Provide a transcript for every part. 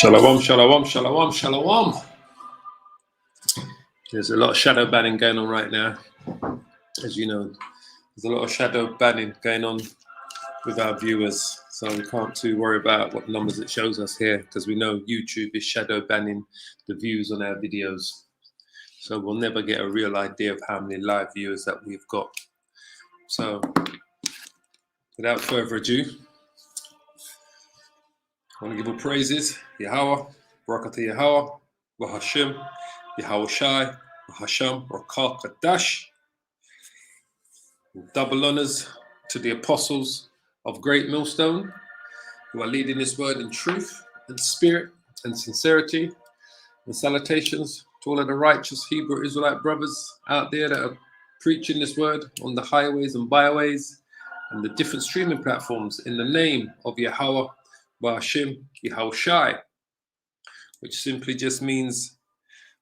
Shalom, shalom, shalom, shalom. There's a lot of shadow banning going on right now. As you know, there's a lot of shadow banning going on with our viewers. So we can't too worry about what numbers it shows us here, because we know YouTube is shadow banning the views on our videos. So we'll never get a real idea of how many live viewers that we've got. So without further ado, I want to give all praises, Yahweh, Barakatah Yahweh, Wahashim, Yahweh Shai, Wahasham, Rakah Kadash. Double honors to the apostles of Great Millstone, who are leading this word in truth and spirit and sincerity. And salutations to all of the righteous Hebrew Israelite brothers out there that are preaching this word on the highways and byways and the different streaming platforms in the name of Yahweh, Ba'ashim, Yahweh Shai, which simply just means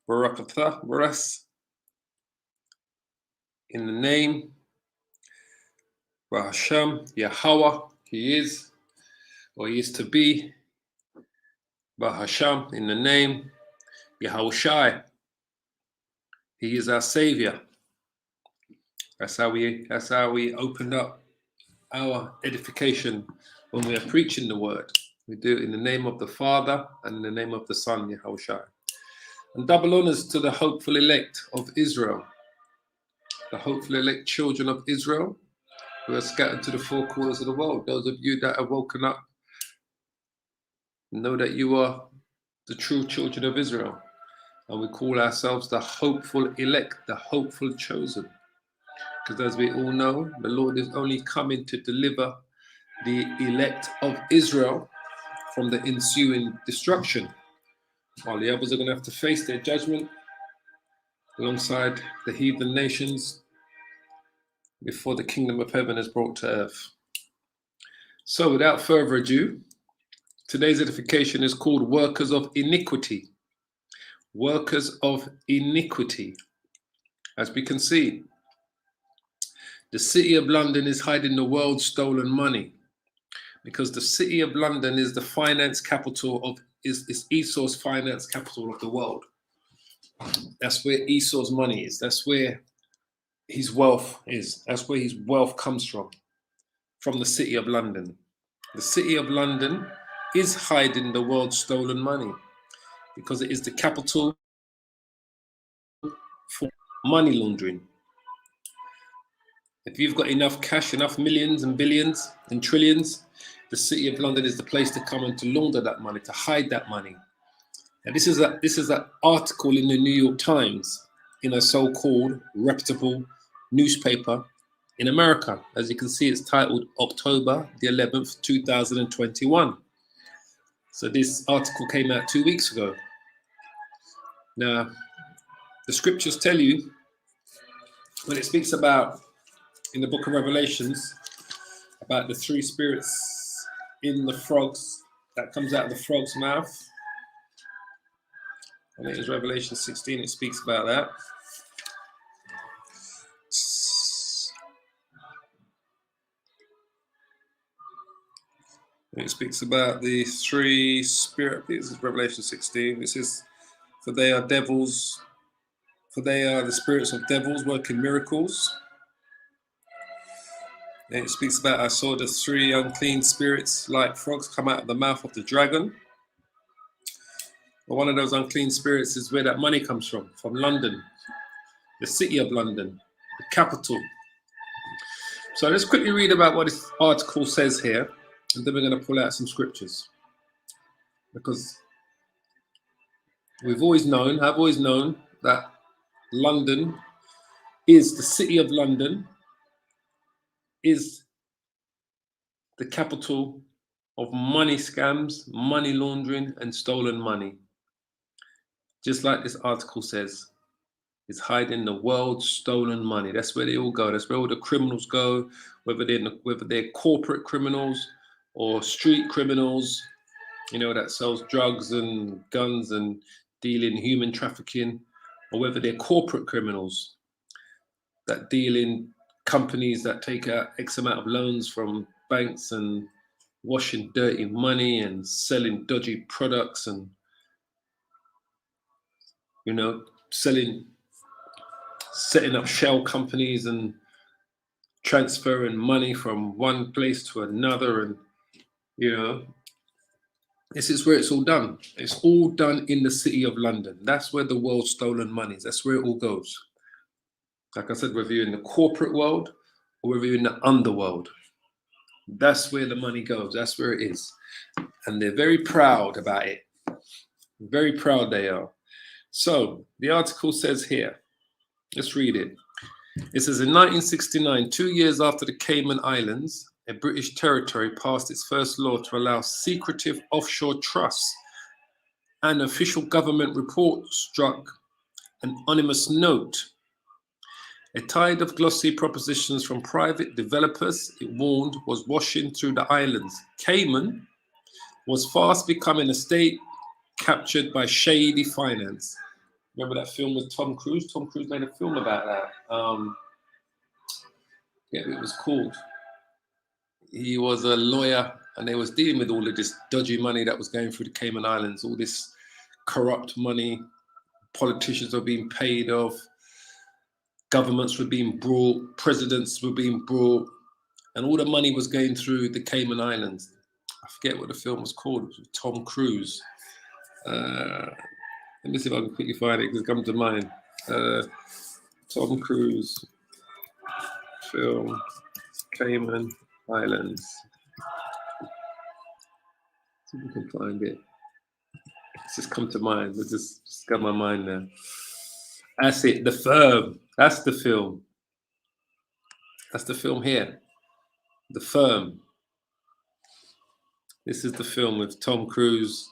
Barakatah, Baras, in the name, Ba'asham, Yahweh, he is, or he is to be, Ba'asham, in the name, Yahweh Shai, he is our savior. That's how we opened up our edification when we are preaching the word. We do it in the name of the Father and in the name of the Son, Yahweh Shai. And double honors to the hopeful elect of Israel, the hopeful elect children of Israel who are scattered to the four corners of the world. Those of you that have woken up know that you are the true children of Israel. And we call ourselves the hopeful elect, the hopeful chosen. Because as we all know, the Lord is only coming to deliver the elect of Israel from the ensuing destruction, while the others are going to have to face their judgment alongside the heathen nations before the kingdom of heaven is brought to earth. So without further ado, today's edification is called Workers of Iniquity. Workers of Iniquity. As we can see, the city of London is hiding the world's stolen money, because the city of London is the finance capital of is Esau's finance capital of the world. That's where Esau's money is. That's where his wealth is. That's where his wealth comes from the city of London. The city of London is hiding the world's stolen money because it is the capital for money laundering. If you've got enough cash, enough millions and billions and trillions, the city of London is the place to come and to launder that money, to hide that money. And this is an article in the New York Times, in a so-called reputable newspaper in America. As you can see, it's titled October the 11th, 2021. So this article came out 2 weeks ago. Now, the scriptures tell you, when it speaks about, in the book of Revelations, about the three spirits in the frogs that comes out of the frog's mouth. I think it's Revelation 16, it speaks about that. It speaks about the three spirits. This is Revelation 16. It says, for they are devils, for they are the spirits of devils working miracles. And it speaks about, I saw the three unclean spirits like frogs come out of the mouth of the dragon. But one of those unclean spirits is where that money comes from London, the city of London, the capital. So let's quickly read about what this article says here, and then we're going to pull out some scriptures. Because I've always known that London is, the city of London is the capital of money scams, money laundering, and stolen money. Just like this article says, it's hiding the world's stolen money. That's where they all go. That's where all the criminals go, whether they're corporate criminals or street criminals, that sells drugs and guns and deal in human trafficking, or whether they're corporate criminals that deal in companies that take out X amount of loans from banks and washing dirty money and selling dodgy products and, you know, setting up shell companies and transferring money from one place to another. And, you know, this is where it's all done. It's all done in the city of London. That's where the world's stolen money is. That's where it all goes. Like I said, whether you're in the corporate world or whether you're in the underworld, that's where the money goes. That's where it is. And they're very proud about it. Very proud they are. So the article says here, let's read it. It says in 1969, 2 years after the Cayman Islands, a British territory, passed its first law to allow secretive offshore trusts, an official government report struck an anonymous note. A tide of glossy propositions from private developers, it warned, was washing through the islands. Cayman was fast becoming a state captured by shady finance. Remember that film with Tom Cruise? Tom Cruise made a film about that. Yeah, it was called. He was a lawyer and they was dealing with all of this dodgy money that was going through the Cayman Islands, all this corrupt money. Politicians were being paid off. Governments were being brought. Presidents were being brought. And all the money was going through the Cayman Islands. I forget what the film was called. It was with Tom Cruise. Let me see if I can quickly find it because it comes to mind. Tom Cruise film, Cayman Islands. See if we can find it. It's just come to mind. It's just got my mind now. That's it. The Firm. That's the film. That's the film here. The Firm. This is the film with Tom Cruise.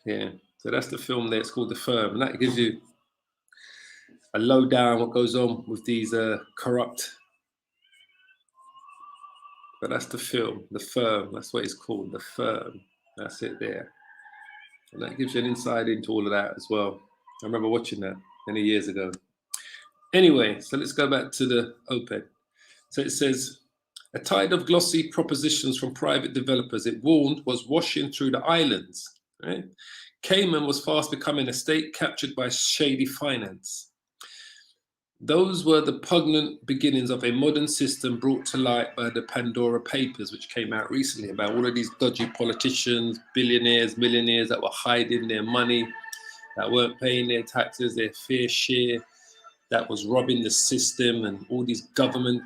Yeah. So that's the film there. It's called The Firm. And that gives you a lowdown what goes on with these corrupt. But that's the film, The Firm. That's what it's called, The Firm. That's it there. And that gives you an insight into all of that as well. I remember watching that many years ago. Anyway, so let's go back to the OPED. So it says, a tide of glossy propositions from private developers, it warned, was washing through the islands. Right? Cayman was fast becoming a state captured by shady finance. Those were the poignant beginnings of a modern system brought to light by the Pandora Papers, which came out recently about all of these dodgy politicians, billionaires, millionaires that were hiding their money, that weren't paying their taxes, their fair share, that was robbing the system, and all these government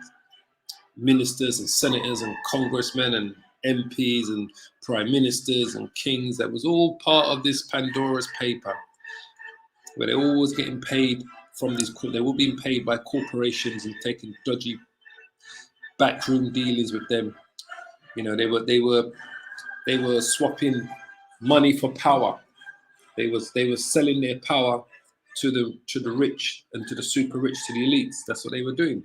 ministers and senators and congressmen and MPs and prime ministers and kings. That was all part of this Pandora's paper, where they're always getting paid from these. They were being paid by corporations and taking dodgy backroom dealings with them. You know, they were swapping money for power. They were selling their power to the rich and to the super rich, to the elites. That's what they were doing,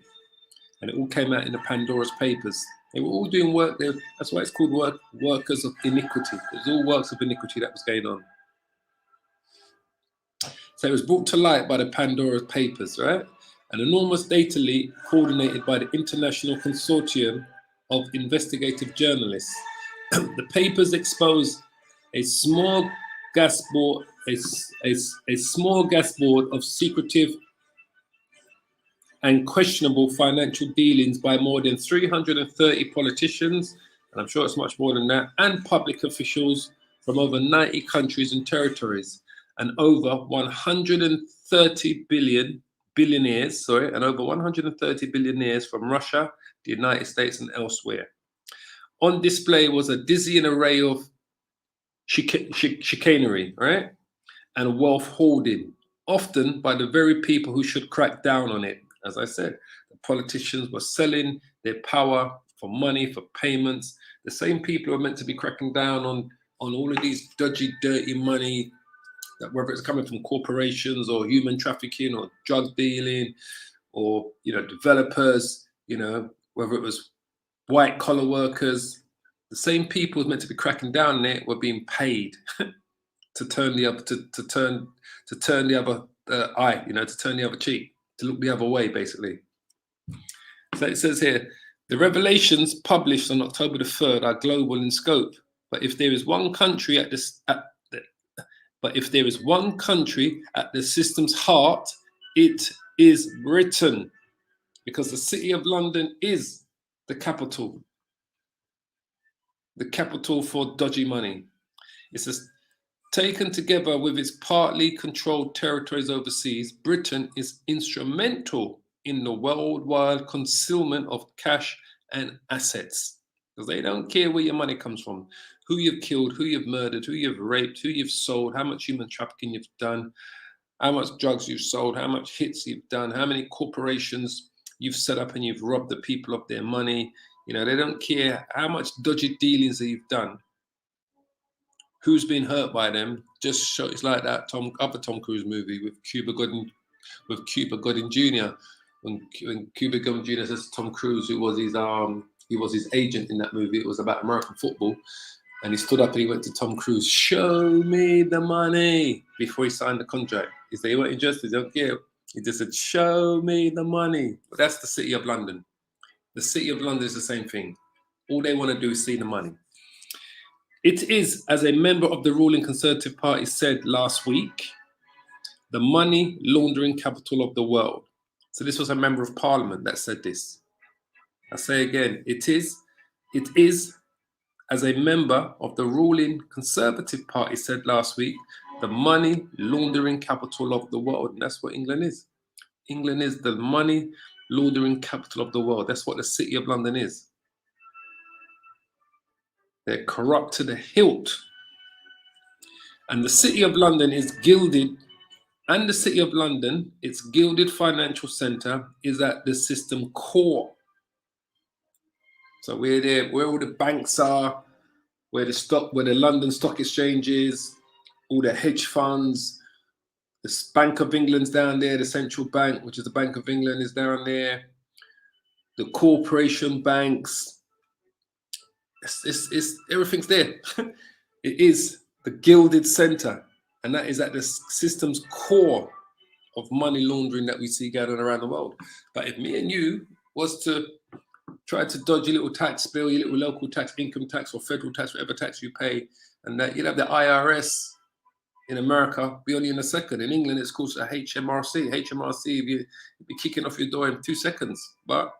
and it all came out in the Pandora's Papers. They were all doing work. That's why it's called workers of iniquity. It was all works of iniquity that was going on. So it was brought to light by the Pandora's Papers, right? An enormous data leak coordinated by the International Consortium of Investigative Journalists. The papers exposed a small gas board, a small gas board of secretive and questionable financial dealings by more than 330 politicians, and I'm sure it's much more than that, and public officials from over 90 countries and territories, and over 130 billionaires from Russia, the United States, and elsewhere. On display was a dizzying array of chicanery, right, and wealth hoarding, often by the very people who should crack down on it. As I said, the politicians were selling their power for money, for payments. The same people who are meant to be cracking down on all of these dodgy, dirty money, that whether it's coming from corporations or human trafficking or drug dealing or, you know, developers, you know, whether it was white collar workers, the same people who are meant to be cracking down on it were being paid to turn the other to turn the other eye, you know, to turn the other cheek, to look the other way, basically. So it says here, The revelations published on October the 3rd are global in scope. But if there is one country at this, but if there is one country at the system's heart, it is Britain, because the City of London is the capital for dodgy money. It says, taken together with its partly controlled territories overseas, Britain is instrumental in the worldwide concealment of cash and assets. Because they don't care where your money comes from, who you've killed, who you've murdered, who you've raped, who you've sold, how much human trafficking you've done, how much drugs you've sold, how much hits you've done, how many corporations you've set up and you've robbed the people of their money. You know, they don't care how much dodgy dealings that you've done. Who's been hurt by them? Just show. It's like that other Tom Cruise movie with Cuba Gooding Jr. When Cuba Gooding Jr. says Tom Cruise, who was his agent in that movie. It was about American football, and he stood up and he went to Tom Cruise, "Show me the money," before he signed the contract. He said he wasn't interested. He don't care. He just said, "Show me the money." But that's the City of London. The City of London is the same thing. All they want to do is see the money. It is, as a member of the ruling Conservative Party said last week, the money laundering capital of the world. So this was a member of Parliament that said this. I say again, it is, as a member of the ruling Conservative Party said last week, the money laundering capital of the world. And that's what England is. England is the money laundering capital of the world. That's what the City of London is. They're corrupt to the hilt. And the City of London is gilded, and the City of London, its gilded financial centre, is at the system core. So where all the banks are, where the London Stock Exchange is, all the hedge funds, the Bank of England's down there, the central bank, which is the Bank of England, is down there, the corporation banks. It's everything's there. It is the gilded center, and that is at the system's core of money laundering that we see gathering around the world. But if me and you was to try to dodge your little tax bill, your little local tax, income tax, or federal tax, whatever tax you pay, and that you'd have the IRS in America be on you in a second. In England, it's called a HMRC. HMRC, you'd be kicking off your door in 2 seconds. But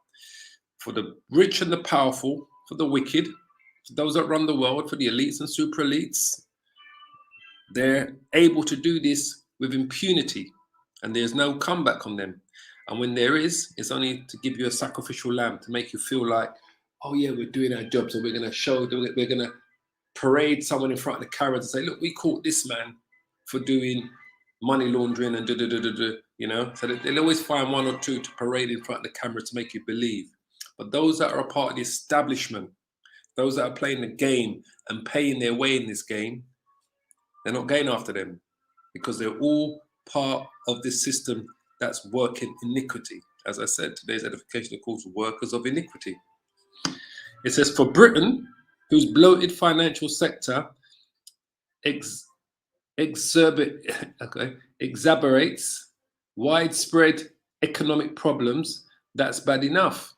for the rich and the powerful, for the wicked, for those that run the world, for the elites and super elites, they're able to do this with impunity, and there's no comeback on them. And when there is, it's only to give you a sacrificial lamb to make you feel like, oh yeah, we're doing our job, so we're going to show, we're going to parade someone in front of the cameras and say, look, we caught this man for doing money laundering and you know. So they'll always find one or two to parade in front of the camera to make you believe. But those that are a part of the establishment, those that are playing the game and paying their way in this game, they're not going after them, because they're all part of this system that's working iniquity. As I said, today's edification is called workers of iniquity. It says, for Britain, whose bloated financial sector exacerbates widespread economic problems, that's bad enough.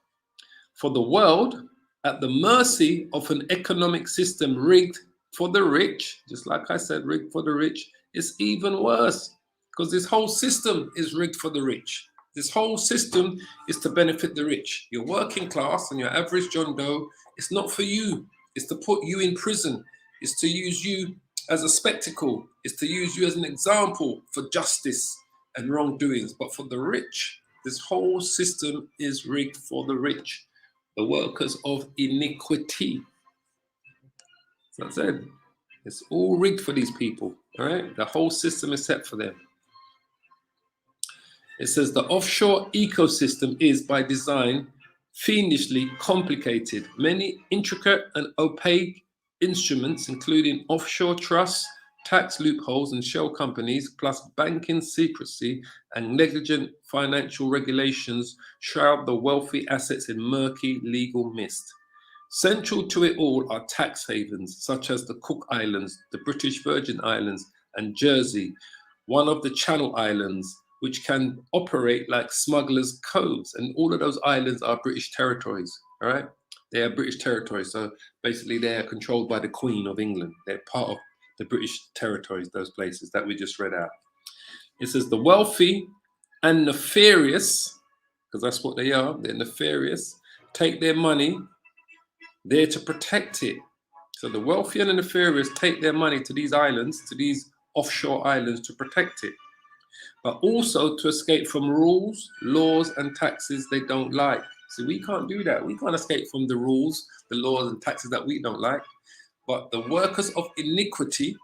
For the world, at the mercy of an economic system rigged for the rich, just like I said, rigged for the rich, it's even worse, because this whole system is rigged for the rich. This whole system is to benefit the rich. Your working class and your average John Doe, it's not for you. It's to put you in prison. It's to use you as a spectacle. It's to use you as an example for justice and wrongdoings. But for the rich, this whole system is rigged for the rich, the workers of iniquity. So that's it. It's all rigged for these people, all right? The whole system is set for them. It says the offshore ecosystem is, by design, fiendishly complicated. Many intricate and opaque instruments, including offshore trusts, tax loopholes, and shell companies, plus banking secrecy and negligent financial regulations, shroud the wealthy assets in murky legal mist. Central to it all are tax havens, such as the Cook Islands, the British Virgin Islands, and Jersey, one of the Channel Islands, which can operate like smugglers' coves. And all of those islands are British territories. All right, they are British territories, so basically they are controlled by the Queen of England. They're part of the British territories, those places that we just read out. It says the wealthy and nefarious, because that's what they are, they're nefarious, take their money there to protect it. So the wealthy and the nefarious take their money to these islands, to these offshore islands, to protect it, but also to escape from rules, laws, and taxes they don't like. So we can't do that. We can't escape from the rules, the laws, and taxes that we don't like. But the workers of iniquity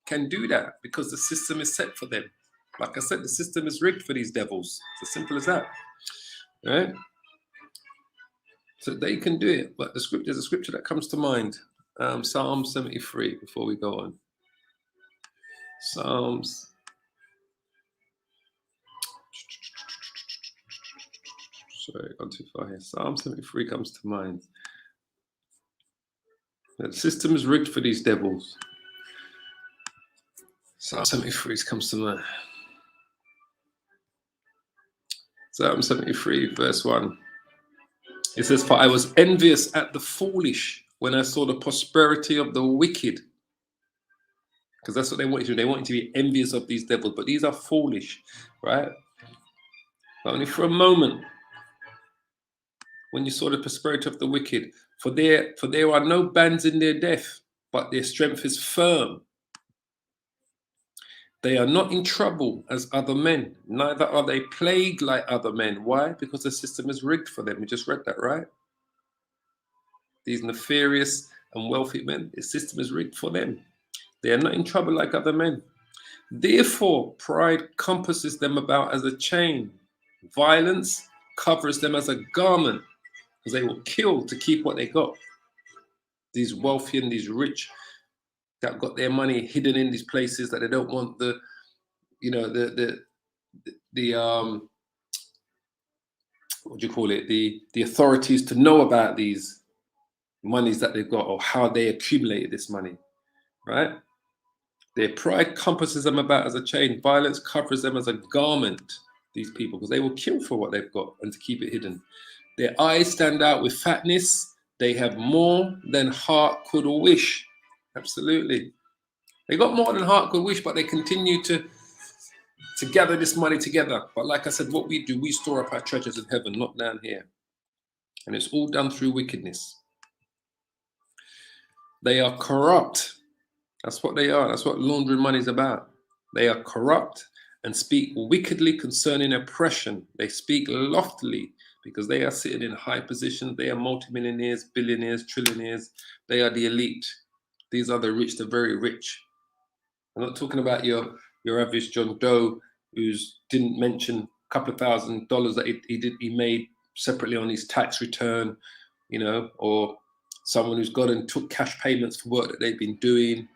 can do that because the system is set for them. Like I said, the system is rigged for these devils. It's as simple as that. Right? So they can do it. But there's a scripture that comes to mind. Psalm 73, before we go on. Psalms. Sorry, gone too far here. Psalm 73 comes to mind. The system is rigged for these devils. Psalm 73 comes to mind. Psalm 73, verse 1. It says, "For I was envious at the foolish when I saw the prosperity of the wicked." Because that's what they want you to do. They want you to be envious of these devils, but these are foolish, right? But only for a moment. When you saw the prosperity of the wicked, for there are no bands in their death, but their strength is firm. They are not in trouble as other men, neither are they plagued like other men. Why? Because the system is rigged for them. We just read that, right? These nefarious and wealthy men, the system is rigged for them. They are not in trouble like other men. Therefore, pride compasses them about as a chain. Violence covers them as a garment, because they will kill to keep what they got. These wealthy and these rich that got their money hidden in these places that they don't want the what do you call it, the authorities to know about these monies that they've got or how they accumulated this money, right? Their pride compasses them about as a chain. Violence covers them as a garment, these people, because they will kill for what they've got and to keep it hidden. Their eyes stand out with fatness. They have more than heart could wish. Absolutely. They got more than heart could wish, but they continue to gather this money together. But like I said, what we do, we store up our treasures in heaven, not down here. And it's all done through wickedness. They are corrupt. That's what they are. That's what laundering money is about. They are corrupt and speak wickedly concerning oppression. They speak loftily because they are sitting in high positions. They are multimillionaires, billionaires, trillionaires. They are the elite. These are the rich, the very rich. I'm not talking about your average John Doe who's didn't mention a couple of $1,000 that he made separately on his tax return, or someone who's gone and took cash payments for work that they've been doing,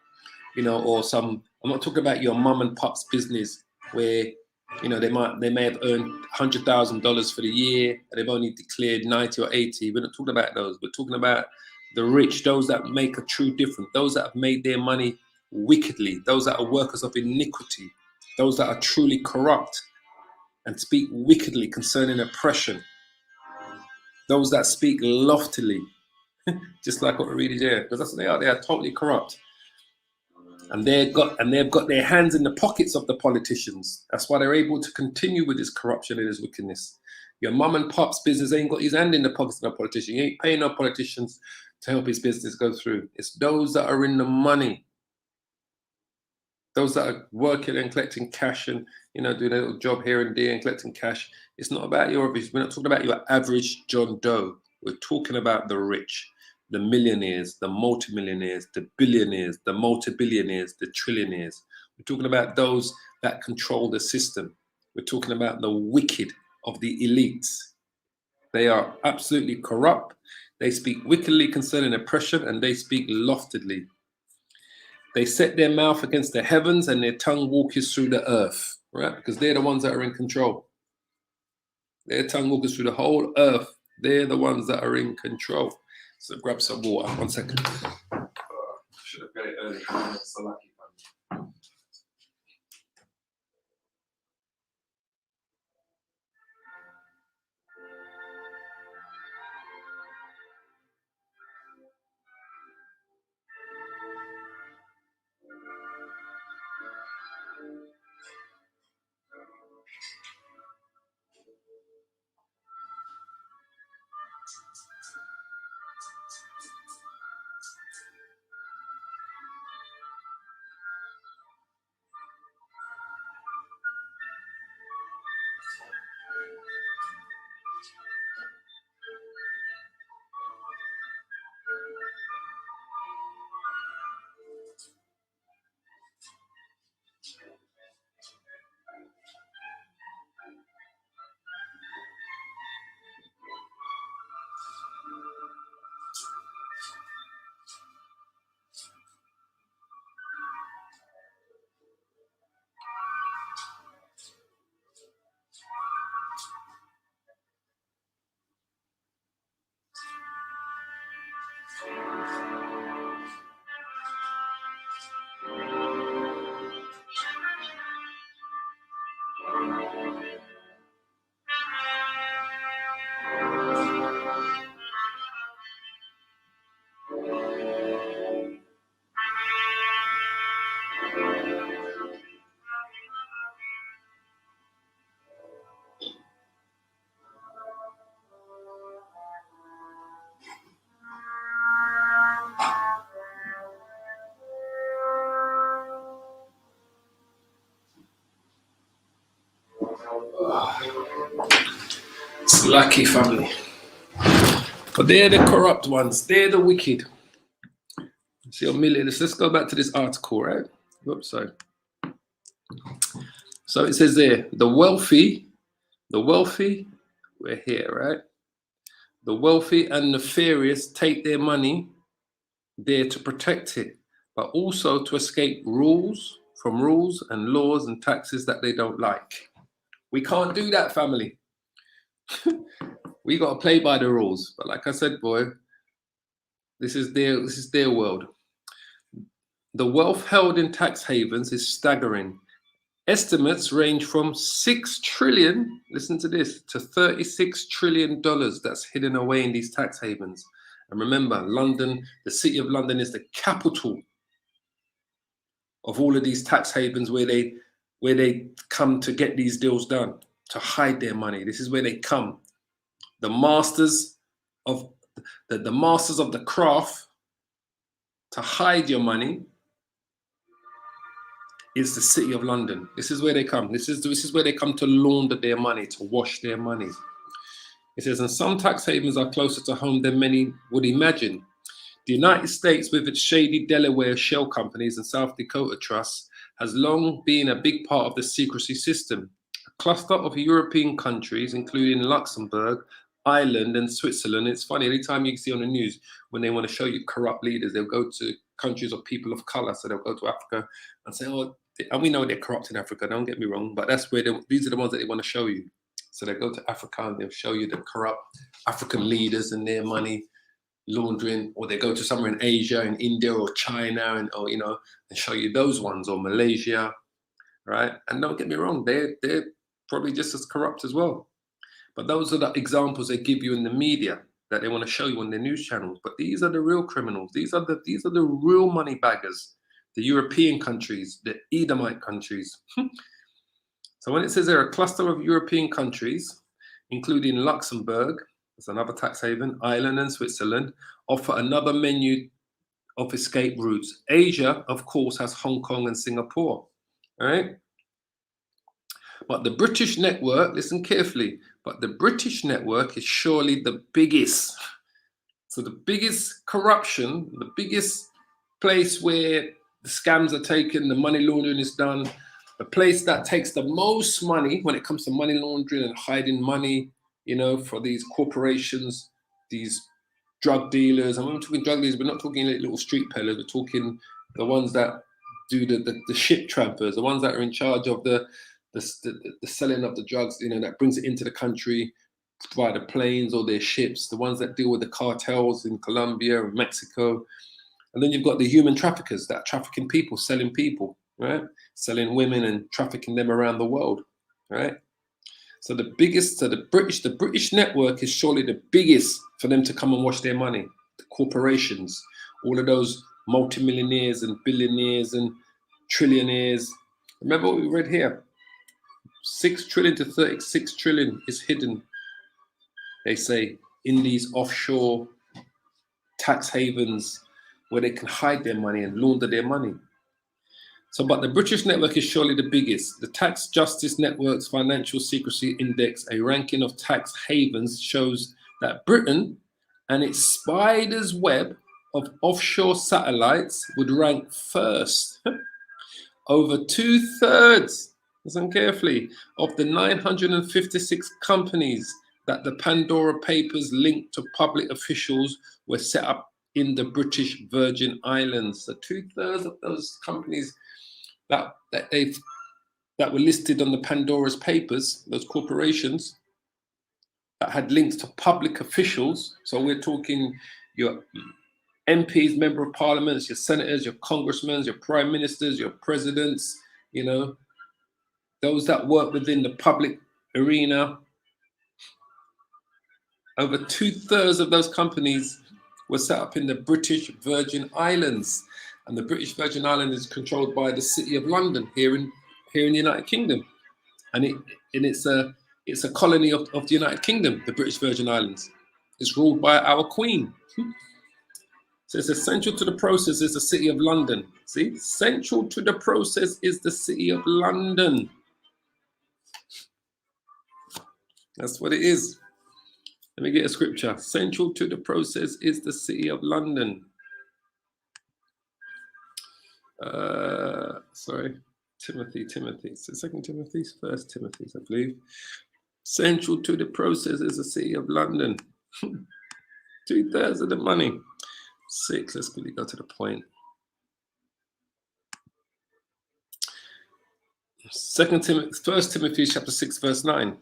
or I'm not talking about your mum and pop's business where, they may have earned $100,000 for the year and they've only declared 90 or 80. We're not talking about those. We're talking about the rich, those that make a true difference, those that have made their money wickedly, those that are workers of iniquity, those that are truly corrupt and speak wickedly concerning oppression, those that speak loftily, just like what we're reading here, because that's what they are. They are totally corrupt. And they've got their hands in the pockets of the politicians. That's why they're able to continue with this corruption and this wickedness. Your mum and pop's business ain't got his hand in the pockets of the politician. He ain't paying no politicians to help his business go through. It's those that are in the money, those that are working and collecting cash and doing a little job here and there and collecting cash. It's not about your average. We're not talking about your average John Doe. We're talking about the rich, the millionaires, the multimillionaires, the billionaires, the multi-billionaires, the trillionaires. We're talking about those that control the system. We're talking about the wicked of the elites. They are absolutely corrupt. They speak wickedly concerning oppression and they speak loftily. They set their mouth against the heavens and their tongue walks through the earth, right? Because they're the ones that are in control. Their tongue walks through the whole earth. They're the ones that are in control. So grab some water. 1 second. Should have got it earlier. So lucky. It's lucky, family. But they're the corrupt ones. They're the wicked. See a million. Let's go back to this article, right? Oops, sorry. So it says there, the wealthy, we're here, right? The wealthy and nefarious take their money there to protect it, but also to escape rules and laws and taxes that they don't like. We can't do that, family. We got to play by the rules. But like I said, boy, this is their world. The wealth held in tax havens is staggering. Estimates range from 6 trillion, listen to this, to $36 trillion that's hidden away in these tax havens. And remember, London, the city of London is the capital of all of these tax havens where they come to get these deals done, to hide their money. This is where they come. The masters of the craft to hide your money is the city of London. This is where they come. This is where they come to launder their money, to wash their money. It says, and some tax havens are closer to home than many would imagine. The United States, with its shady Delaware shell companies and South Dakota trusts, has long been a big part of the secrecy system. A cluster of European countries, including Luxembourg, Ireland, and Switzerland. It's funny, every time you see on the news, when they want to show you corrupt leaders, they'll go to countries of people of color. So they'll go to Africa and say, oh, and we know they're corrupt in Africa, don't get me wrong, but that's where these are the ones that they want to show you. So they go to Africa and they'll show you the corrupt African leaders and their money laundering, or they go to somewhere in Asia, in India or China, and show you those ones, or Malaysia, right? And don't get me wrong, they're probably just as corrupt as well. But those are the examples they give you in the media that they want to show you on their news channels. But these are the real criminals. These are the real money baggers. The European countries, the Edomite countries. So when it says there are a cluster of European countries, including Luxembourg, that's another tax haven, Ireland and Switzerland, offer another menu of escape routes. Asia, of course, has Hong Kong and Singapore, all right? But the British network, listen carefully, but the British network is surely the biggest. So the biggest corruption, the biggest place where the scams are taken, the money laundering is done, the place that takes the most money when it comes to money laundering and hiding money, for these corporations, these drug dealers. And when we're talking drug dealers, we're not talking little street peddlers, we're talking the ones that do the ship trappers, the ones that are in charge of the selling of the drugs, that brings it into the country via the planes or their ships, the ones that deal with the cartels in Colombia and Mexico. And then you've got the human traffickers that are trafficking people, selling people, right? Selling women and trafficking them around the world, right? So the British network is surely the biggest for them to come and wash their money. The corporations, all of those multimillionaires and billionaires and trillionaires. Remember what we read here? 6 trillion to 36 trillion is hidden, they say, in these offshore tax havens where they can hide their money and launder their money. So, but the British network is surely the biggest. The Tax Justice Network's Financial Secrecy Index, a ranking of tax havens, shows that Britain and its spider's web of offshore satellites would rank first. Over 2/3, listen carefully, of the 956 companies that the Pandora Papers linked to public officials were set up in the British Virgin Islands. So 2/3 of those companies that were listed on the Pandora's Papers, those corporations that had links to public officials. So we're talking your MPs, member of parliaments, your senators, your congressmen, your prime ministers, your presidents, those that work within the public arena, over 2/3 of those companies were set up in the British Virgin Islands. And the British Virgin Islands is controlled by the City of London here in the United Kingdom. And it's a colony of the United Kingdom, the British Virgin Islands. It's ruled by our Queen. So it's essential to the process is the City of London. See, central to the process is the City of London. That's what it is. Let me get a scripture. Central to the process is the City of London. Timothy. So 2 Timothy, 1 Timothy, I believe. Central to the process is the City of London. 2/3 of the money. 6, let's quickly go to the point. 1 Timothy chapter 6, verse 9.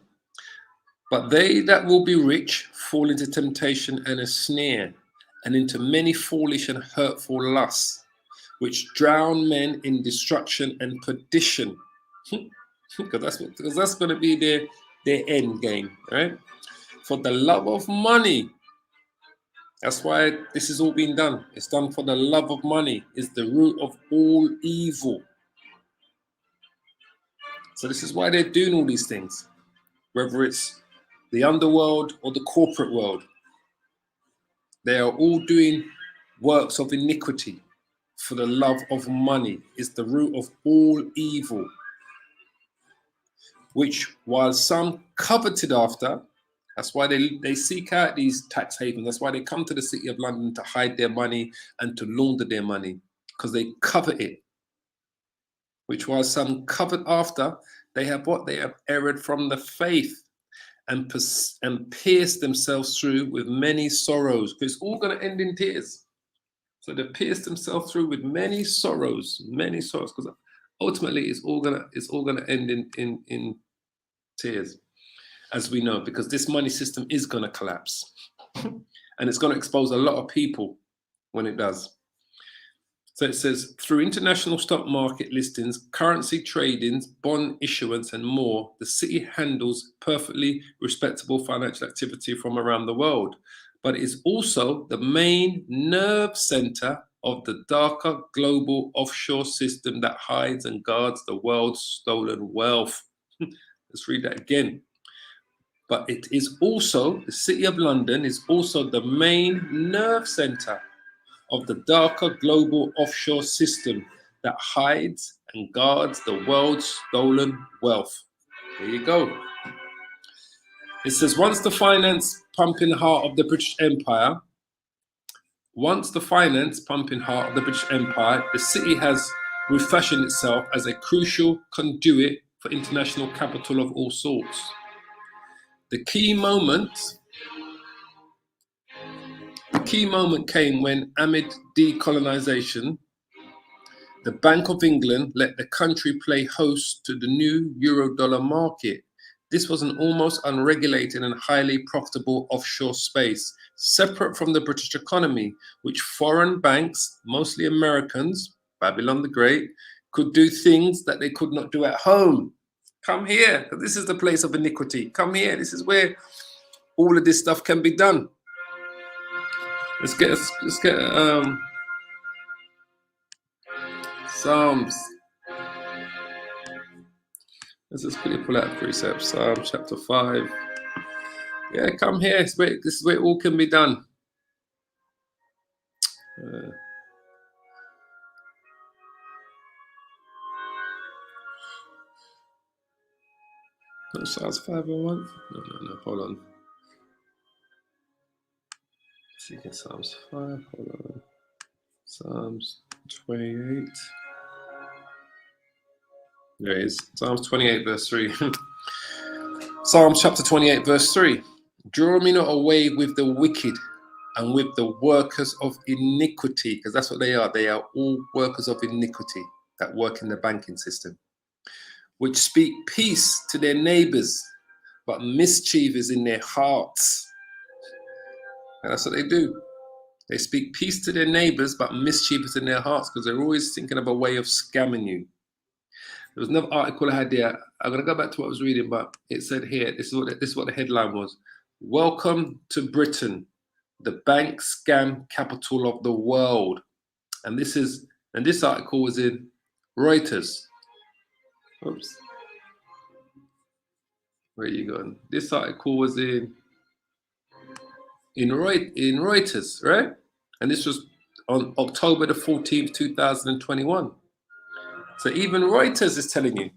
But they that will be rich fall into temptation and a snare, and into many foolish and hurtful lusts, which drown men in destruction and perdition. Because that's going to be their end game, right? For the love of money. That's why this is all being done. It's done for the love of money. It's the root of all evil. So this is why they're doing all these things, whether it's the underworld or the corporate world. They are all doing works of iniquity. For the love of money is the root of all evil, which while some coveted after, that's why they seek out these tax havens. That's why they come to the City of London to hide their money and to launder their money, because they covet it. Which while some covet after, they have what? They have erred from the faith and pierced themselves through with many sorrows. Because it's all going to end in tears. So they pierced themselves through with many sorrows, because ultimately it's all gonna end in tears, as we know, because this money system is gonna collapse, and it's gonna expose a lot of people when it does. So it says, through international stock market listings, currency tradings, bond issuance, and more, the city handles perfectly respectable financial activity from around the world. But it is also the main nerve center of the darker global offshore system that hides and guards the world's stolen wealth. Let's read that again. But it is also, the City of London is also the main nerve center of the darker global offshore system that hides and guards the world's stolen wealth. There you go. It says, once the finance pumping heart of the British Empire, the city has refashioned itself as a crucial conduit for international capital of all sorts. The key moment came when, amid decolonization, the Bank of England let the country play host to the new Eurodollar market. This was an almost unregulated and highly profitable offshore space, separate from the British economy, which foreign banks, mostly Americans, Babylon the Great, could do things that they could not do at home. Come here, this is the place of iniquity. Come here, this is where all of this stuff can be done. Let's get Psalms. Let's just quickly pull out precepts. Psalm chapter 5. Yeah, come here. This is where it all can be done. No, Psalms 501. No. Hold on. Seeking Psalms 5. Hold on. Psalms 28. There it is. Psalms 28, verse 3. Psalms chapter 28, verse 3. Draw me not away with the wicked and with the workers of iniquity, because that's what they are. They are all workers of iniquity that work in the banking system, which speak peace to their neighbors, but mischief is in their hearts. And that's what they do. They speak peace to their neighbors, but mischief is in their hearts, because they're always thinking of a way of scamming you. There was another article I had there. I'm going to go back to what I was reading, but it said here, this is what the headline was. Welcome to Britain, the bank scam capital of the world. And this article was in Reuters. Oops. Where are you going? This article was in Reuters, right? And this was on October the 14th, 2021. So even Reuters is telling you,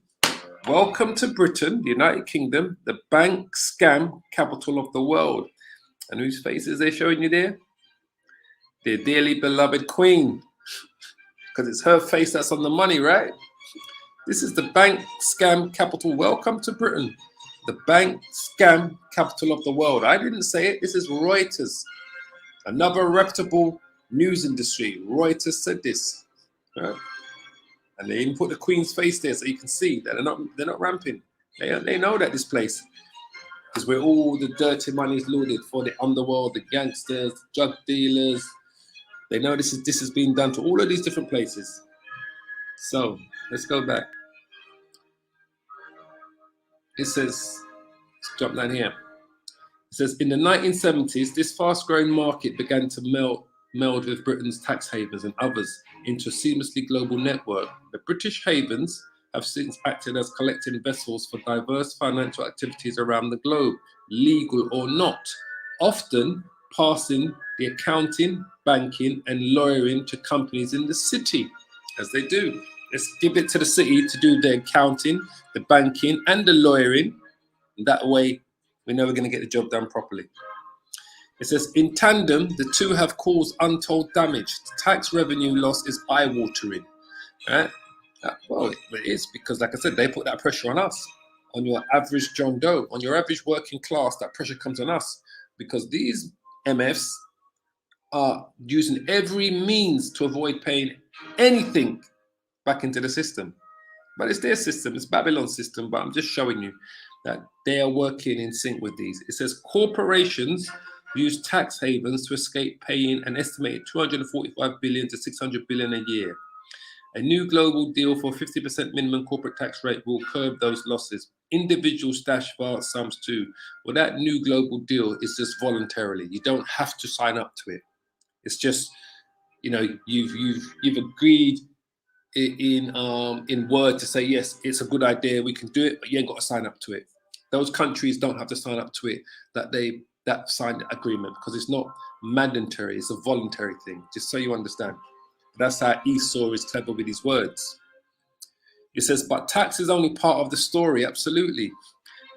welcome to Britain, the United Kingdom, the bank scam capital of the world. And whose faces they're showing you there? Their dearly beloved Queen. Because it's her face that's on the money, right? This is the bank scam capital. Welcome to Britain, the bank scam capital of the world. I didn't say it. This is Reuters, another reputable news industry. Reuters said this, right? And they even put the Queen's face there so you can see that they're not ramping. They know that this place is where all the dirty money is loaded for the underworld, the gangsters, drug dealers. They know this is being done to all of these different places. So let's go back. It says, let's jump down here. It says, in the 1970s, this fast-growing market began to meld with Britain's tax havens and others into a seamlessly global network. The British havens have since acted as collecting vessels for diverse financial activities around the globe, legal or not, often passing the accounting, banking, and lawyering to companies in the city, as they do. Let's give it to the city to do the accounting, the banking, and the lawyering. And that way, we know we're going to get the job done properly. It says, in tandem, the two have caused untold damage. The tax revenue loss is eye-watering. Right? Well, it is because, like I said, they put that pressure on us, on your average John Doe, on your average working class. That pressure comes on us because these MFs are using every means to avoid paying anything back into the system. But it's their system, it's Babylon's system, but I'm just showing you that they are working in sync with these. It says corporations use tax havens to escape paying an estimated 245 billion to 600 billion a year. A new global deal for 50% minimum corporate tax rate will curb those losses. Individual stash vast sums too. Well, that new global deal is just voluntarily. You don't have to sign up to it. It's just, you know, you've agreed in word to say yes, it's a good idea, we can do it, but you ain't got to sign up to it. Those countries don't have to sign up to it, that signed the agreement, because it's not mandatory, it's a voluntary thing, just so you understand. That's how Esau is clever with his words. It says, but tax is only part of the story, absolutely.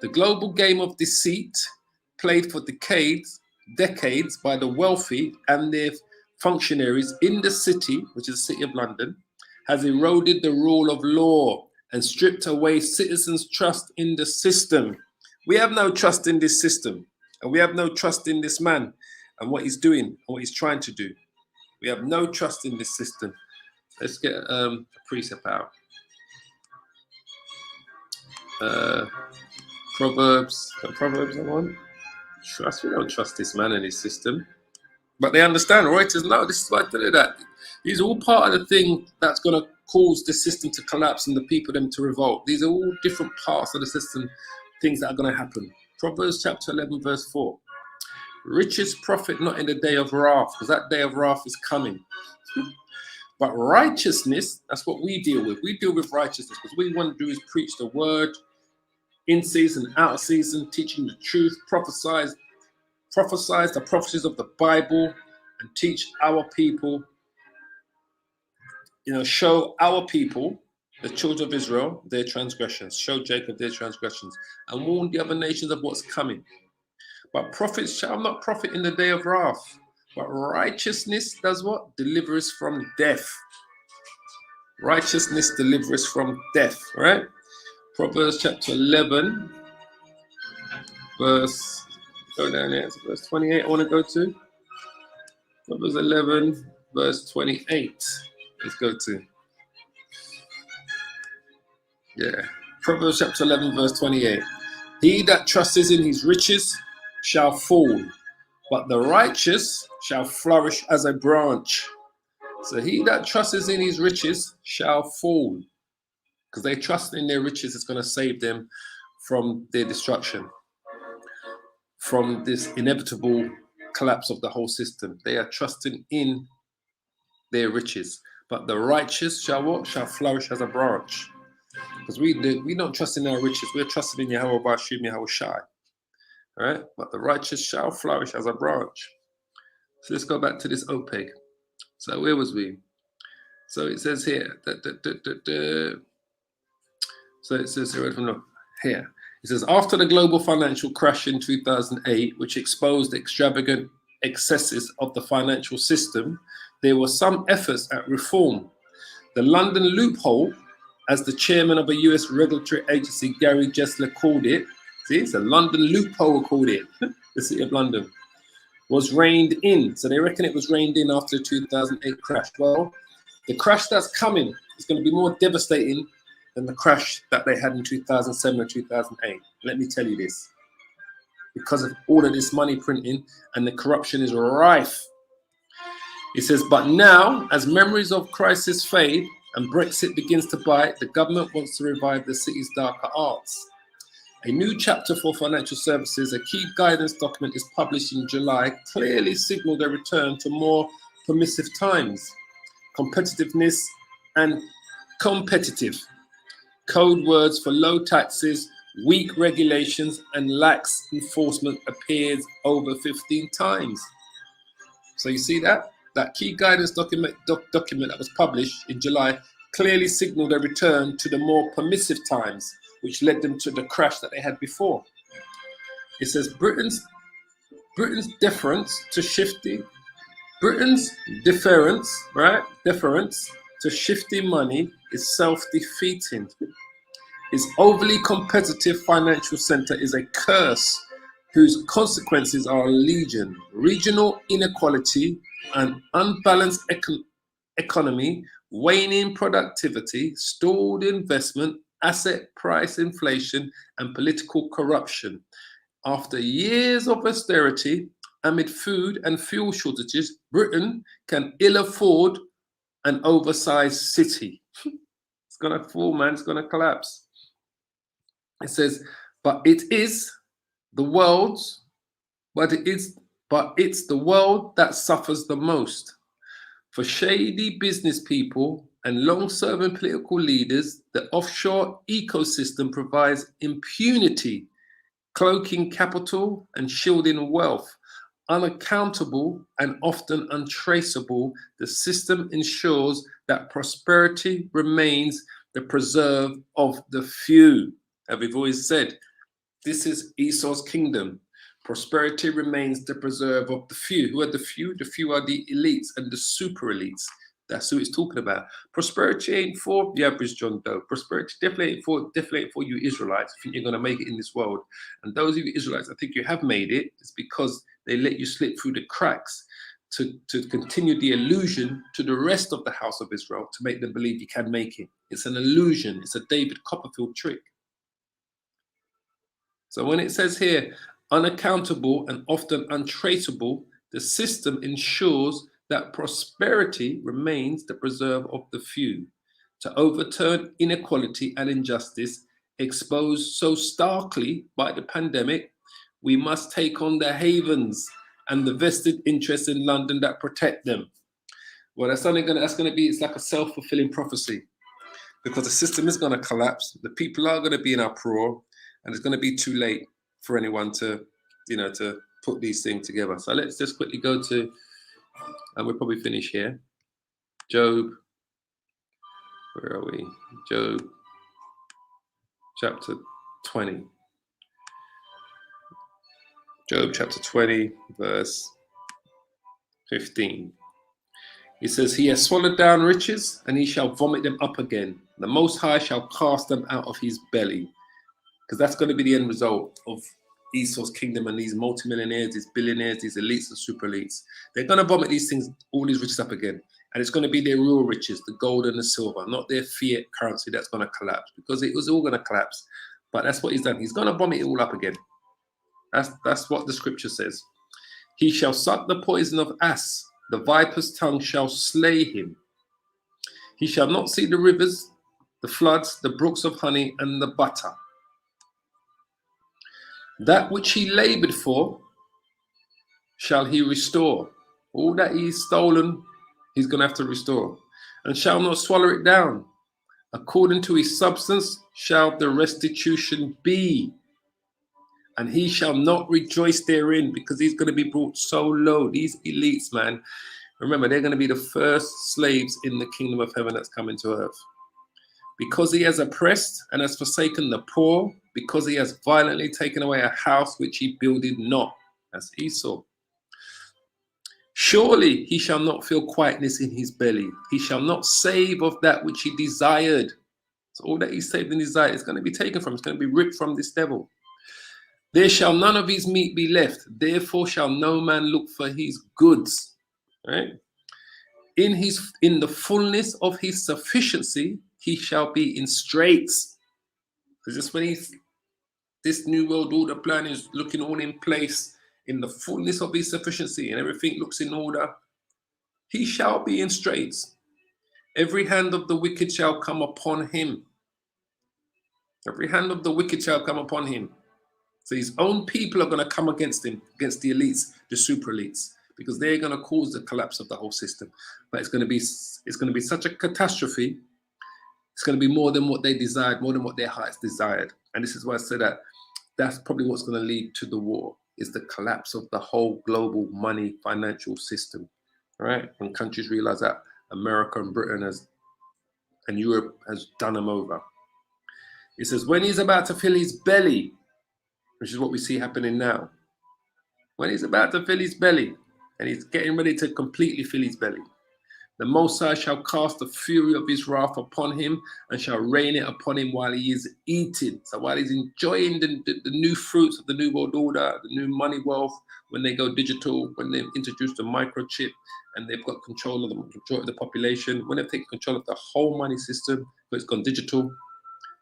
The global game of deceit, played for decades by the wealthy and their functionaries in the city, which is the City of London, has eroded the rule of law and stripped away citizens' trust in the system. We have no trust in this system, and we have no trust in this man and what he's doing and what he's trying to do. We have no trust in this system. Let's get a precept out. Proverbs, I want. Trust, we don't trust this man and his system. But they understand, Reuters, no, this is why I did that. These are all part of the thing that's going to cause the system to collapse and the people them to revolt. These are all different parts of the system, things that are going to happen. Proverbs chapter 11, verse 4. Riches profit not in the day of wrath, because that day of wrath is coming. But righteousness, that's what we deal with. We deal with righteousness because what we want to do is preach the word in season, out of season, teaching the truth, prophesize the prophecies of the Bible, and teach our people, show our people, the children of Israel, their transgressions, show Jacob their transgressions, and warn the other nations of what's coming. But prophets shall not profit in the day of wrath, but righteousness does what? Delivers from death. Righteousness delivers from death, right? Proverbs chapter 11, verse, go down there, to verse 28 I want to go to. Proverbs 11, verse 28. Let's go to. Yeah. Proverbs chapter 11, verse 28. He that trusteth in his riches shall fall, but the righteous shall flourish as a branch. So he that trusteth in his riches shall fall. because they trust in their riches is going to save them from their destruction, from this inevitable collapse of the whole system. They are trusting in their riches. But the righteous shall what? Shall flourish as a branch. Because we don't trust in our riches. We're trusting in Yahweh Bashim, Yahweh Shai. All right? But the righteous shall flourish as a branch. So let's go back to this OPEC. So where was we? So it says here, so it says here, it says, after the global financial crash in 2008, which exposed extravagant excesses of the financial system, there were some efforts at reform. The London loophole, as the chairman of a US regulatory agency, Gary Gensler, called it, see, it's a London loophole called it, the city of London, was reined in. So they reckon it was reined in after the 2008 crash. Well, the crash that's coming is going to be more devastating than the crash that they had in 2007 or 2008. Let me tell you this. Because of all of this money printing and the corruption is rife. It says, but now, as memories of crisis fade and Brexit begins to bite, the government wants to revive the city's darker arts. A new chapter for financial services, a key guidance document is published in July, clearly signaled a return to more permissive times. Competitiveness and competitive. Code words for low taxes, weak regulations, and lax enforcement appears over 15 times. So you see that? That key guidance document that was published in July clearly signaled a return to the more permissive times, which led them to the crash that they had before. It says Britain's deference to shifty money is self-defeating. Its overly competitive financial center is a curse whose consequences are legion. Regional inequality, an unbalanced economy, waning productivity, stalled investment, asset price inflation, and political corruption. After years of austerity, amid food and fuel shortages, Britain can ill afford an oversized city. It's going to fall, man. It's going to collapse. It says, it's the world that suffers the most. For shady business people and long-serving political leaders, the offshore ecosystem provides impunity, cloaking capital and shielding wealth. Unaccountable and often untraceable, the system ensures that prosperity remains the preserve of the few. As we've always said, this is Esau's kingdom. Prosperity remains the preserve of the few. Who are the few? The few are the elites and the super elites. That's who it's talking about. Prosperity ain't for the average John Doe. Prosperity definitely ain't for you Israelites. I think you're going to make it in this world. And those of you Israelites, I think you have made it. It's because they let you slip through the cracks to continue the illusion to the rest of the house of Israel to make them believe you can make it. It's an illusion. It's a David Copperfield trick. So when it says here, unaccountable and often untraceable, the system ensures that prosperity remains the preserve of the few. To overturn inequality and injustice exposed so starkly by the pandemic, we must take on the havens and the vested interests in London that protect them. Well, that's going to be, it's like a self-fulfilling prophecy, because the system is going to collapse. The people are going to be in uproar, and it's going to be too late for anyone to put these things together. So let's just quickly go to, and we'll probably finish here. Job, where are we? Job chapter 20. Job chapter 20, verse 15. He says, he has swallowed down riches, and he shall vomit them up again. The Most High shall cast them out of his belly. Because that's going to be the end result of Esau's kingdom and these multimillionaires, these billionaires, these elites and super elites. They're going to vomit these things, all these riches up again. And it's going to be their real riches, the gold and the silver, not their fiat currency that's going to collapse, because it was all going to collapse. But that's what he's done. He's going to vomit it all up again. That's what the scripture says. He shall suck the poison of ass. The viper's tongue shall slay him. He shall not see the rivers the floods, the brooks of honey, and the butter. That which he labored for shall he restore. All that he's stolen, he's going to have to restore. And shall not swallow it down. According to his substance shall the restitution be. And he shall not rejoice therein, because he's going to be brought so low. These elites, man, remember, they're going to be the first slaves in the kingdom of heaven that's coming to earth. Because he has oppressed and has forsaken the poor, because he has violently taken away a house which he builded not. That's Esau. Surely he shall not feel quietness in his belly. He shall not save of that which he desired. So all that he saved and desired is going to be taken from. It's going to be ripped from this devil. There shall none of his meat be left. Therefore shall no man look for his goods. Right? In the fullness of his sufficiency, he shall be in straits. Because just when this new world order plan is looking all in place, in the fullness of his sufficiency, and everything looks in order, he shall be in straits. Every hand of the wicked shall come upon him. Every hand of the wicked shall come upon him. So his own people are going to come against him, against the elites, the super elites, because they're going to cause the collapse of the whole system. But it's going to be such a catastrophe. It's going to be more than what they desired, more than what their hearts desired. And this is why I said that that's probably what's going to lead to the war, is the collapse of the whole global money financial system. Right? When countries realize that America and Britain and Europe has done them over. It says, when he's about to fill his belly, which is what we see happening now. When he's about to fill his belly, and he's getting ready to completely fill his belly, the Most High shall cast the fury of his wrath upon him, and shall rain it upon him while he is eating. So while he's enjoying the new fruits of the new world order, the new money wealth, when they go digital, when they've introduced the microchip, and they've got control of the majority of the population, when they've taken control of the whole money system, but it's gone digital.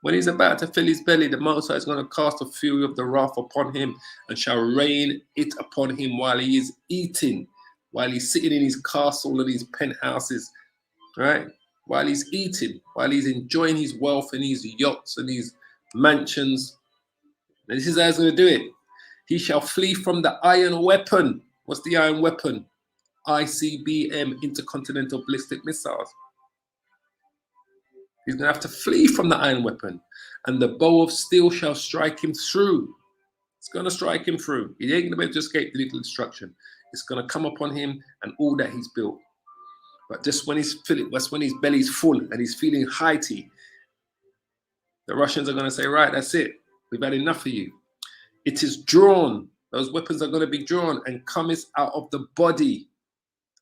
When he's about to fill his belly, the Most High is going to cast the fury of the wrath upon him, and shall rain it upon him while he is eating, while he's sitting in his castle and his penthouses, right? While he's eating, while he's enjoying his wealth and his yachts and his mansions. And this is how he's going to do it. He shall flee from the iron weapon. What's the iron weapon? ICBM, intercontinental ballistic missiles. He's going to have to flee from the iron weapon, and the bow of steel shall strike him through. It's going to strike him through. He ain't going to be able to escape the lethal destruction. It's going to come upon him and all that he's built. But just when he's filling, that's when his belly's full and he's feeling heighty, the Russians are going to say, right, that's it. We've had enough of you. It is drawn. Those weapons are going to be drawn, and cometh out of the body,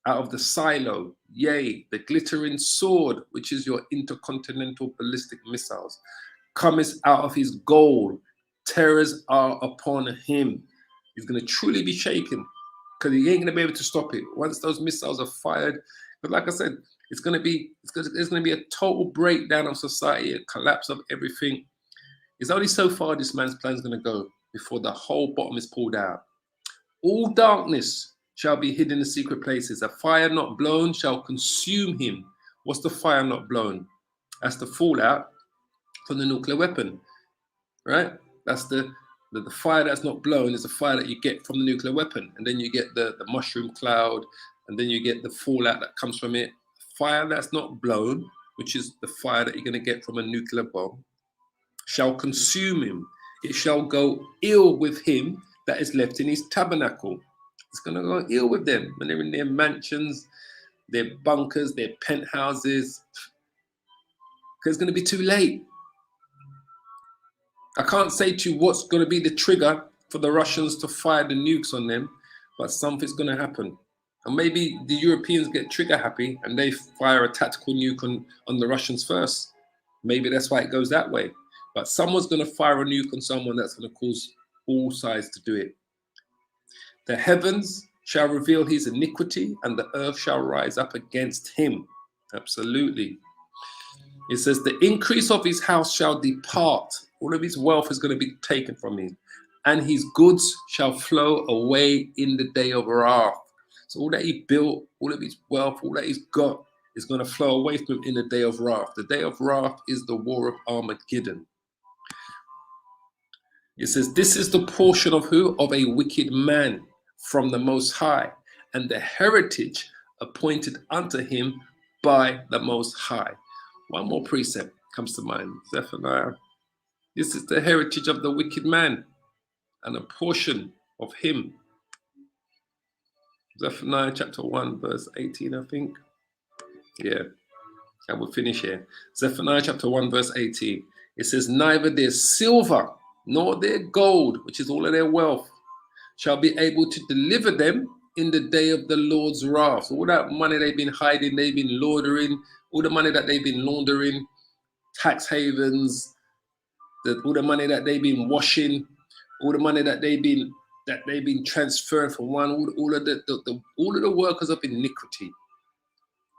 out of the silo, yea, the glittering sword, which is your intercontinental ballistic missiles, cometh out of his goal. Terrors are upon him. He's going to truly be shaken, because he ain't going to be able to stop it once those missiles are fired. But like I said, there's going to be a total breakdown of society, a collapse of everything. It's only so far this man's plan is going to go before the whole bottom is pulled out. All darkness shall be hid in the secret places. A fire not blown shall consume him. What's the fire not blown? That's the fallout from the nuclear weapon, right? That's the fire that's not blown is the fire that you get from the nuclear weapon. And then you get the mushroom cloud, and then you get the fallout that comes from it. Fire that's not blown, which is the fire that you're going to get from a nuclear bomb, shall consume him. It shall go ill with him that is left in his tabernacle. It's going to go ill with them when they're in their mansions, their bunkers, their penthouses. Because it's going to be too late. I can't say to you what's going to be the trigger for the Russians to fire the nukes on them, but something's going to happen. And maybe the Europeans get trigger happy and they fire a tactical nuke on the Russians first. Maybe that's why it goes that way. But someone's going to fire a nuke on someone that's going to cause all sides to do it. The heavens shall reveal his iniquity, and the earth shall rise up against him. Absolutely. It says the increase of his house shall depart. All of his wealth is going to be taken from him, and his goods shall flow away in the day of wrath. So all that he built, all of his wealth, all that he's got, is going to flow away from him in the day of wrath. The day of wrath is the war of Armageddon. It says, this is the portion of who? Of a wicked man from the Most High, and the heritage appointed unto him by the Most High. One more precept comes to mind. Zephaniah. This is the heritage of the wicked man, and a portion of him. Zephaniah chapter 1, verse 18, I think. Yeah, and we'll finish here. Zephaniah chapter 1, verse 18. It says, neither their silver nor their gold, which is all of their wealth, shall be able to deliver them in the day of the Lord's wrath. All that money they've been hiding, they've been laundering, all the money that they've been laundering, tax havens, all the money that they've been washing, all the money that they've been transferring from one, all of the workers of iniquity,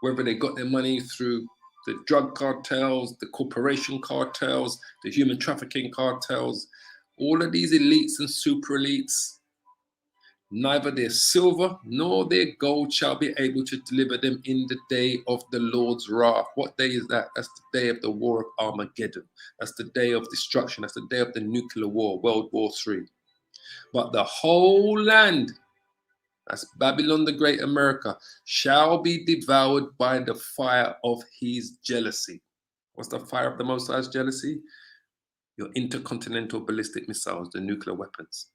whether they got their money through the drug cartels, the corporation cartels, the human trafficking cartels, all of these elites and super elites, neither their silver nor their gold shall be able to deliver them in the day of the Lord's wrath. What day is that? That's the day of the war of Armageddon. That's the day of destruction. That's the day of the nuclear war, World War III. But the whole land, that's Babylon the Great America, shall be devoured by the fire of his jealousy. What's the fire of the Most High's jealousy? Your intercontinental ballistic missiles, the nuclear weapons.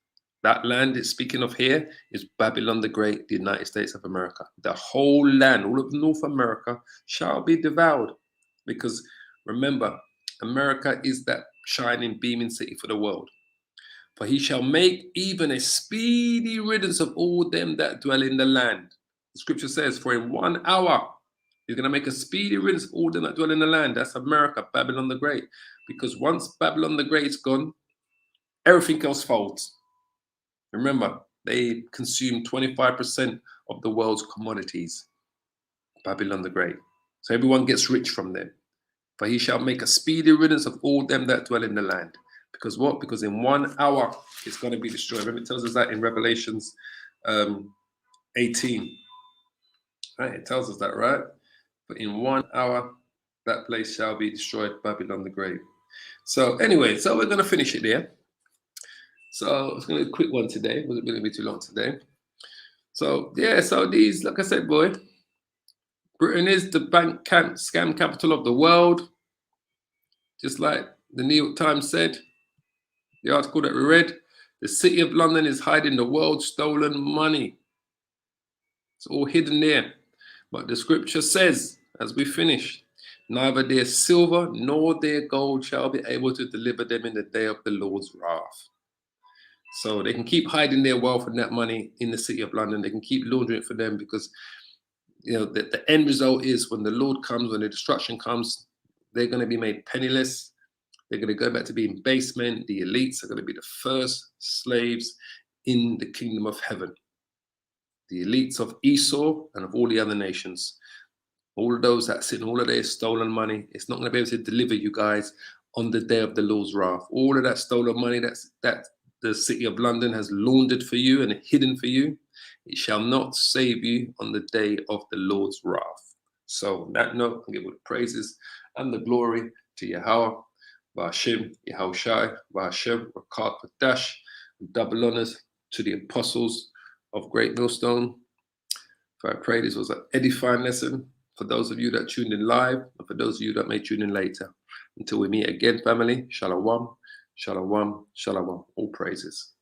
That land it's speaking of here is Babylon the Great, the United States of America. The whole land, all of North America, shall be devoured. Because remember, America is that shining, beaming city for the world. For he shall make even a speedy riddance of all them that dwell in the land. The scripture says, for in 1 hour, he's going to make a speedy riddance of all them that dwell in the land. That's America, Babylon the Great. Because once Babylon the Great's gone, everything else folds. Remember, they consume 25% of the world's commodities. Babylon the Great. So everyone gets rich from them. For he shall make a speedy riddance of all them that dwell in the land. Because what? Because in 1 hour, it's going to be destroyed. Remember, it tells us that in Revelations 18. Right? It tells us that, right? But in 1 hour, that place shall be destroyed, Babylon the Great. So anyway, so we're going to finish it there. So it's going to be a quick one today. It wasn't going to be too long today. So yeah, so these, like I said, boy, Britain is the scam capital of the world. Just like the New York Times said, the article that we read, the city of London is hiding the world's stolen money. It's all hidden there. But the scripture says, as we finish, neither their silver nor their gold shall be able to deliver them in the day of the Lord's wrath. So they can keep hiding their wealth and that money in the city of London. They can keep laundering it for them because, you know, the end result is when the Lord comes, when the destruction comes, they're going to be made penniless. They're going to go back to being basemen. The elites are going to be the first slaves in the kingdom of heaven. The elites of Esau and of all the other nations. All of those that sit in all of their stolen money, it's not going to be able to deliver you guys on the day of the Lord's wrath. All of that stolen money that the city of London has laundered for you and hidden for you, it shall not save you on the day of the Lord's wrath. So on that note, I give all the praises and the glory to Yahweh, Ba'ashem, Yahushai, Ba'ashem, Rakat, Dash, and double honors to the apostles of Great Millstone. For I pray this was an edifying lesson for those of you that tuned in live and for those of you that may tune in later. Until we meet again, family, shalom, shalom, shalom, all praises.